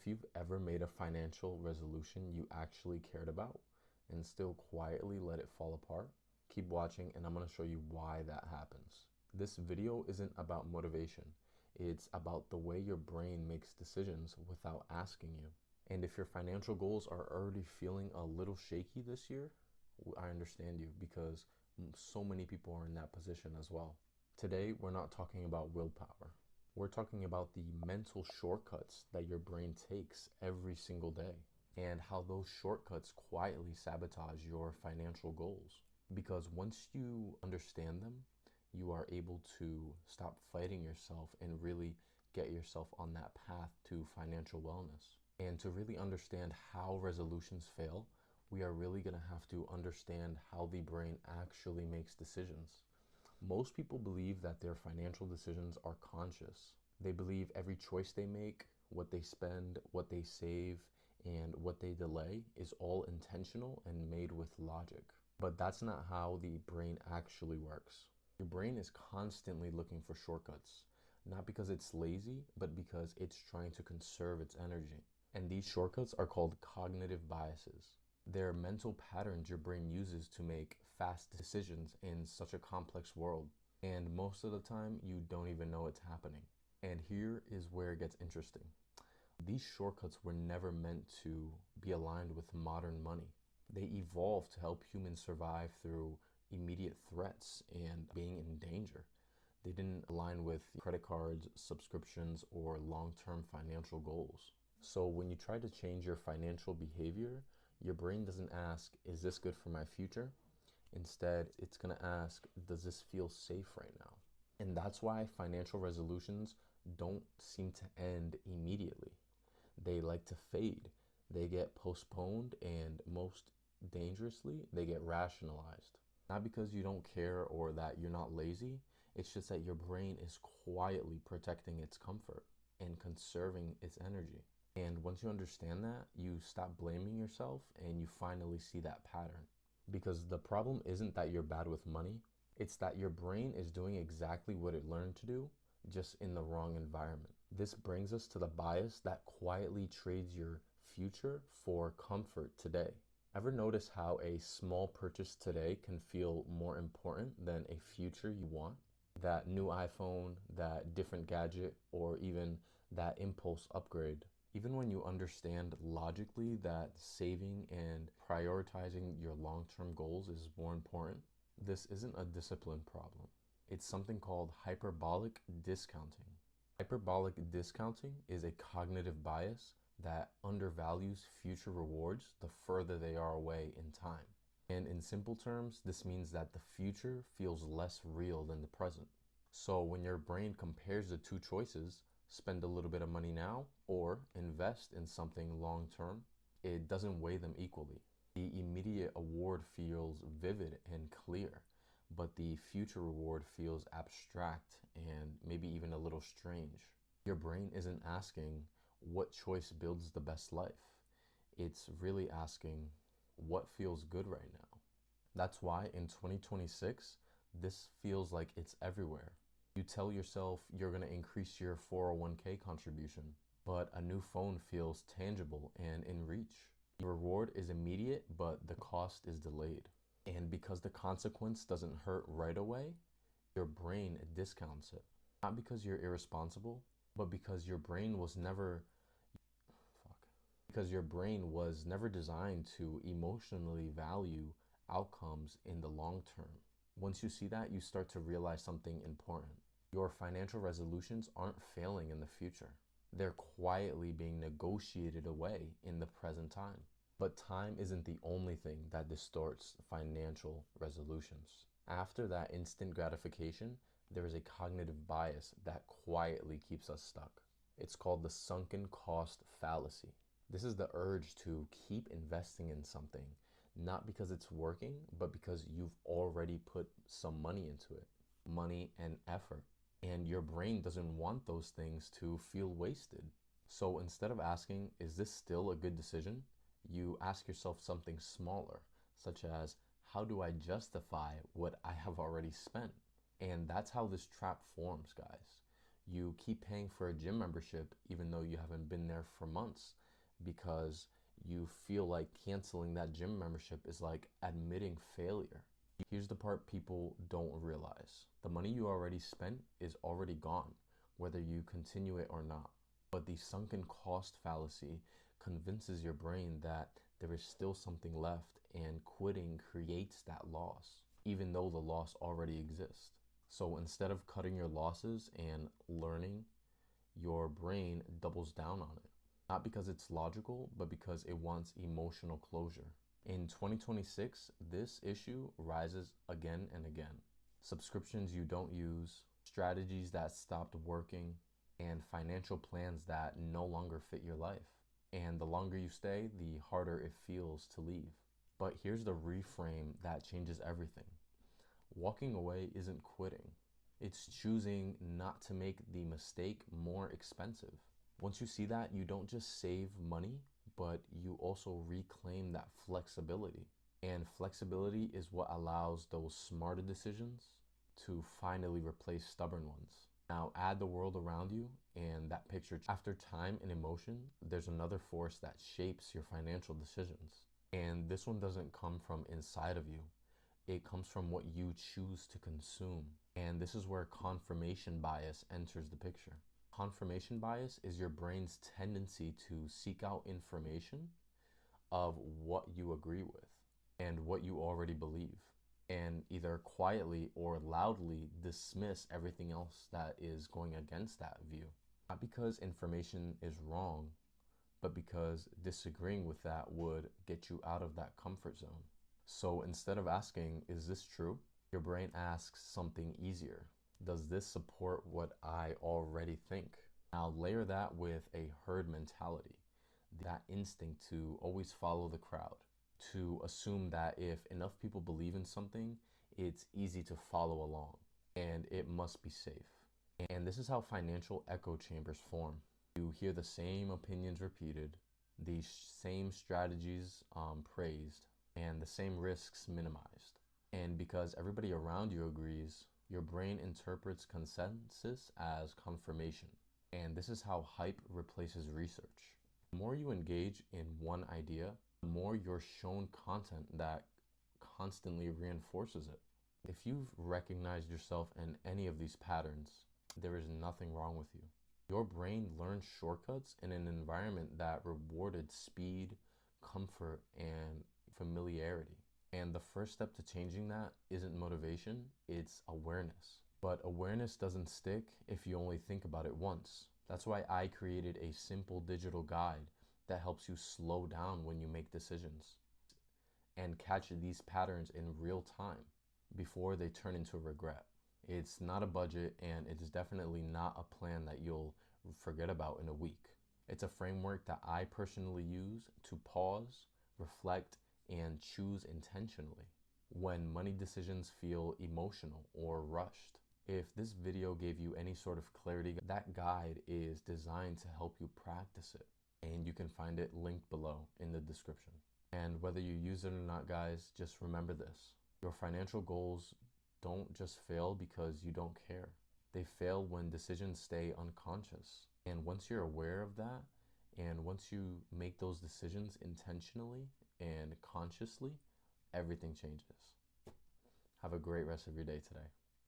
If you've ever made a financial resolution you actually cared about and still quietly let it fall apart, keep watching and I'm going to show you why that happens. This video isn't about motivation. It's about the way your brain makes decisions without asking you. And if your financial goals are already feeling a little shaky this year, I understand you, because so many people are in that position as well. Today, we're not talking about willpower. We're talking about the mental shortcuts that your brain takes every single day and how those shortcuts quietly sabotage your financial goals. Because once you understand them, you are able to stop fighting yourself and really get yourself on that path to financial wellness. And to really understand how resolutions fail, we are really going to have to understand how the brain actually makes decisions. Most people believe that their financial decisions are conscious. They believe every choice they make, what they spend, what they save, and what they delay is all intentional and made with logic. But that's not how the brain actually works. Your brain is constantly looking for shortcuts, not because it's lazy, but because it's trying to conserve its energy. And these shortcuts are called cognitive biases. They're mental patterns your brain uses to make fast decisions in such a complex world. And most of the time, you don't even know it's happening. And here is where it gets interesting. These shortcuts were never meant to be aligned with modern money. They evolved to help humans survive through immediate threats and being in danger. They didn't align with credit cards, subscriptions, or long-term financial goals. So when you try to change your financial behavior, your brain doesn't ask, is this good for my future? Instead, it's going to ask, does this feel safe right now? And that's why financial resolutions don't seem to end immediately. They like to fade. They get postponed, and most dangerously, they get rationalized. Not because you don't care or that you're not lazy, it's just that your brain is quietly protecting its comfort and conserving its energy. And once you understand that, you stop blaming yourself and you finally see that pattern. Because the problem isn't that you're bad with money, it's that your brain is doing exactly what it learned to do, just in the wrong environment. This brings us to the bias that quietly trades your future for comfort today. Ever notice how a small purchase today can feel more important than a future you want? That new iPhone, that different gadget, or even that impulse upgrade. Even when you understand logically that saving and prioritizing your long-term goals is more important, this isn't a discipline problem. It's something called hyperbolic discounting. Hyperbolic discounting is a cognitive bias that undervalues future rewards the further they are away in time. And in simple terms, this means that the future feels less real than the present. So when your brain compares the two choices, spend a little bit of money now or invest in something long term, it doesn't weigh them equally. The immediate award feels vivid and clear, but the future reward feels abstract and maybe even a little strange. Your brain isn't asking what choice builds the best life. It's really asking what feels good right now. That's why in 2026, this feels like it's everywhere. You tell yourself you're going to increase your 401k contribution, but a new phone feels tangible and in reach. The reward is immediate, but the cost is delayed. And because the consequence doesn't hurt right away, your brain discounts it. Not because you're irresponsible, but because your brain was never designed to emotionally value outcomes in the long term. Once you see that, you start to realize something important. Your financial resolutions aren't failing in the future. They're quietly being negotiated away in the present time. But time isn't the only thing that distorts financial resolutions. After that instant gratification, there is a cognitive bias that quietly keeps us stuck. It's called the sunken cost fallacy. This is the urge to keep investing in something, not because it's working, but because you've already put some money into it, money and effort. And your brain doesn't want those things to feel wasted. So instead of asking, is this still a good decision? You ask yourself something smaller, such as, how do I justify what I have already spent? And that's how this trap forms, guys. You keep paying for a gym membership even though you haven't been there for months because you feel like canceling that gym membership is like admitting failure. Here's the part people don't realize. The money you already spent is already gone, whether you continue it or not. But the sunken cost fallacy convinces your brain that there is still something left, and quitting creates that loss, even though the loss already exists. So instead of cutting your losses and learning, your brain doubles down on it. Not because it's logical, but because it wants emotional closure. In 2026, this issue rises again and again. Subscriptions you don't use, strategies that stopped working, and financial plans that no longer fit your life. And the longer you stay, the harder it feels to leave. But here's the reframe that changes everything. Walking away isn't quitting. It's choosing not to make the mistake more expensive. Once you see that, you don't just save money, but you also reclaim that flexibility. And flexibility is what allows those smarter decisions to finally replace stubborn ones. Now add the world around you and that picture. After time and emotion, there's another force that shapes your financial decisions. And this one doesn't come from inside of you. It comes from what you choose to consume. And this is where confirmation bias enters the picture. Confirmation bias is your brain's tendency to seek out information of what you agree with and what you already believe, and either quietly or loudly dismiss everything else that is going against that view. Not because information is wrong, but because disagreeing with that would get you out of that comfort zone. So instead of asking, is this true? Your brain asks something easier. Does this support what I already think? Now layer that with a herd mentality, that instinct to always follow the crowd, to assume that if enough people believe in something, it's easy to follow along and it must be safe. And this is how financial echo chambers form. You hear the same opinions repeated, the same strategies praised, and the same risks minimized. And because everybody around you agrees, your brain interprets consensus as confirmation. And this is how hype replaces research. The more you engage in one idea, the more you're shown content that constantly reinforces it. If you've recognized yourself in any of these patterns, there is nothing wrong with you. Your brain learned shortcuts in an environment that rewarded speed, comfort, and familiarity. And the first step to changing that isn't motivation, it's awareness. But awareness doesn't stick if you only think about it once. That's why I created a simple digital guide that helps you slow down when you make decisions and catch these patterns in real time before they turn into regret. It's not a budget, and it's definitely not a plan that you'll forget about in a week. It's a framework that I personally use to pause, reflect, and choose intentionally when money decisions feel emotional or rushed. If this video gave you any sort of clarity, that guide is designed to help you practice it, and you can find it linked below in the description. And whether you use it or not, guys, just remember this. Your financial goals don't just fail because you don't care. They fail when decisions stay unconscious. And once you're aware of that, and once you make those decisions intentionally and consciously, everything changes. Have a great rest of your day today.